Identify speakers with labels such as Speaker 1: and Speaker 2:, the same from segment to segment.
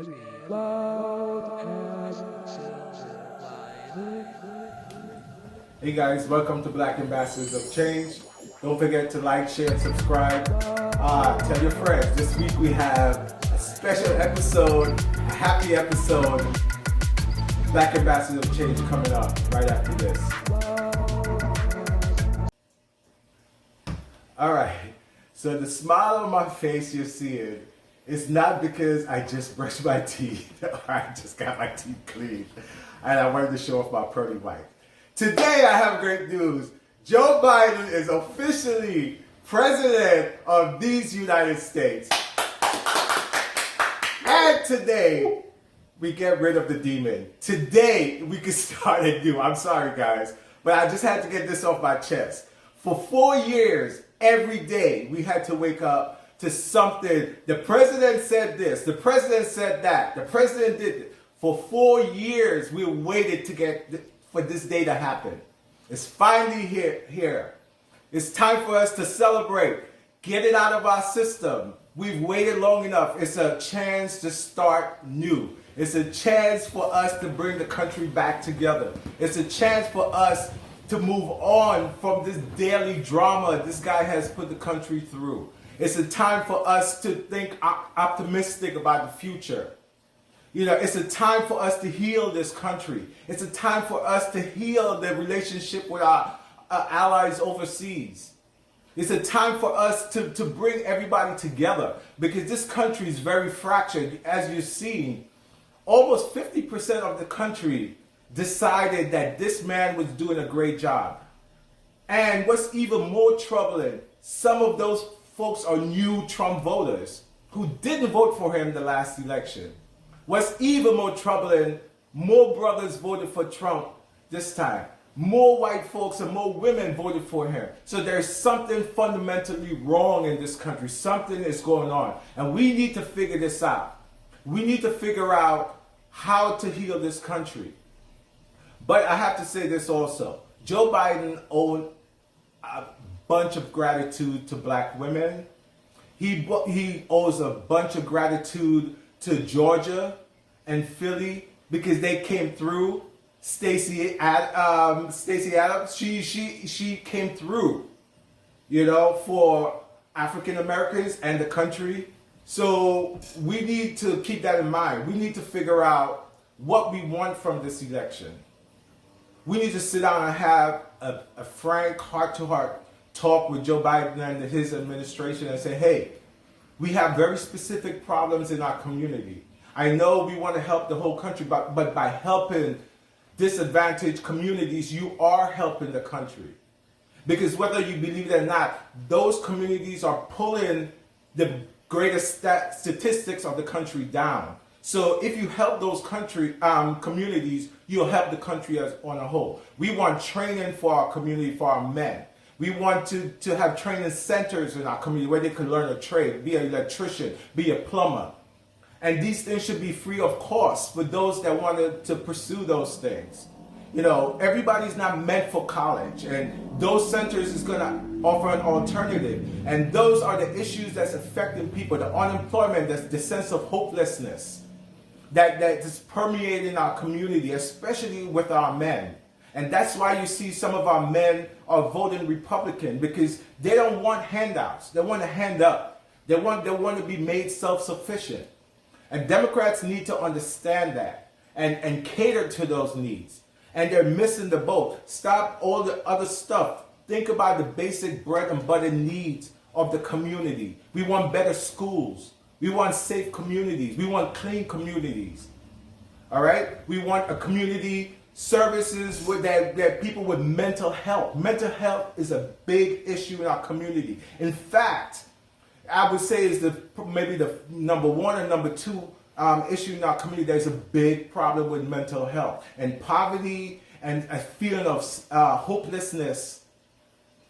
Speaker 1: Hey guys, welcome to Black Ambassadors of Change. Don't forget to like, share, and subscribe. Tell your friends. This week we have a special episode, a happy episode. Black Ambassadors of Change coming up right after this. Alright, so the smile on my face you're seeing is not because I just brushed my teeth or I just got my teeth cleaned and I wanted to show off my pearly white. Today I have great news. Joe Biden is officially president of these United States. And today we get rid of the demon. Today we can start anew. I'm sorry guys, but I just had to get this off my chest. For 4 years, every day we had to wake up to something. The president said this, the president said that, the president did it. For 4 years we waited to for this day to happen. It's finally here. It's time for us to celebrate. Get it out of our system. We've waited long enough. It's a chance to start new. It's a chance for us to bring the country back together. It's a chance for us to move on from this daily drama this guy has put the country through. It's a time for us to think optimistic about the future. You know, it's a time for us to heal this country. It's a time for us to heal the relationship with our allies overseas. It's a time for us to bring everybody together because this country is very fractured. As you've seen, almost 50% of the country decided that this man was doing a great job. And what's even more troubling, some of those folks are new Trump voters who didn't vote for him the last election. What's even more troubling, more brothers voted for Trump this time. More white folks and more women voted for him. So there's something fundamentally wrong in this country. Something is going on. And we need to figure this out. We need to figure out how to heal this country. But I have to say this also. Joe Biden owed a bunch of gratitude to black women. He owes a bunch of gratitude to Georgia and Philly because they came through. Stacey Adams, she came through, you know, for African Americans and the country. So we need to keep that in mind. We need to figure out what we want from this election. We need to sit down and have a frank, heart-to-heart talk with Joe Biden and his administration and say, hey, we have very specific problems in our community. I know we want to help the whole country, but by helping disadvantaged communities, you are helping the country. Because whether you believe it or not, those communities are pulling the greatest statistics of the country down. So if you help those communities, you'll help the country on a whole. We want training for our community, for our men. We want to have training centers in our community where they can learn a trade, be an electrician, be a plumber. And these things should be free of cost for those that want to pursue those things. You know, everybody's not meant for college, and those centers is going to offer an alternative. And those are the issues that's affecting people, the unemployment, the sense of hopelessness that is permeating our community, especially with our men. And that's why you see some of our men are voting Republican, because they don't want handouts. They want to hand up. They want to be made self-sufficient. And Democrats need to understand that and cater to those needs. And they're missing the boat. Stop all the other stuff. Think about the basic bread and butter needs of the community. We want better schools. We want safe communities. We want clean communities. All right? We want a community services that people with mental health. Mental health is a big issue in our community. In fact, I would say is maybe the number one and number two issue in our community. There's a big problem with mental health, and poverty and a feeling of hopelessness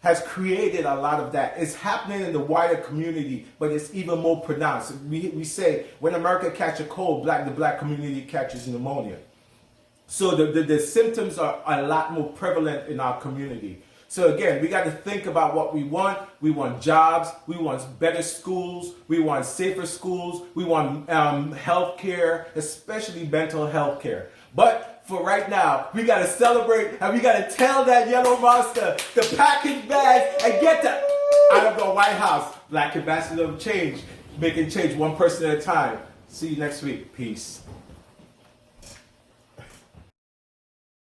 Speaker 1: has created a lot of that. It's happening in the wider community, but it's even more pronounced. We say when America catches a cold, the black community catches pneumonia. So the symptoms are a lot more prevalent in our community. So again, we got to think about what we want. We want jobs. We want better schools. We want safer schools. We want health care, especially mental health care. But for right now, we got to celebrate and we got to tell that yellow monster to pack his bags and get out of the White House. Black Ambassador of Change, making change one person at a time. See you next week. Peace.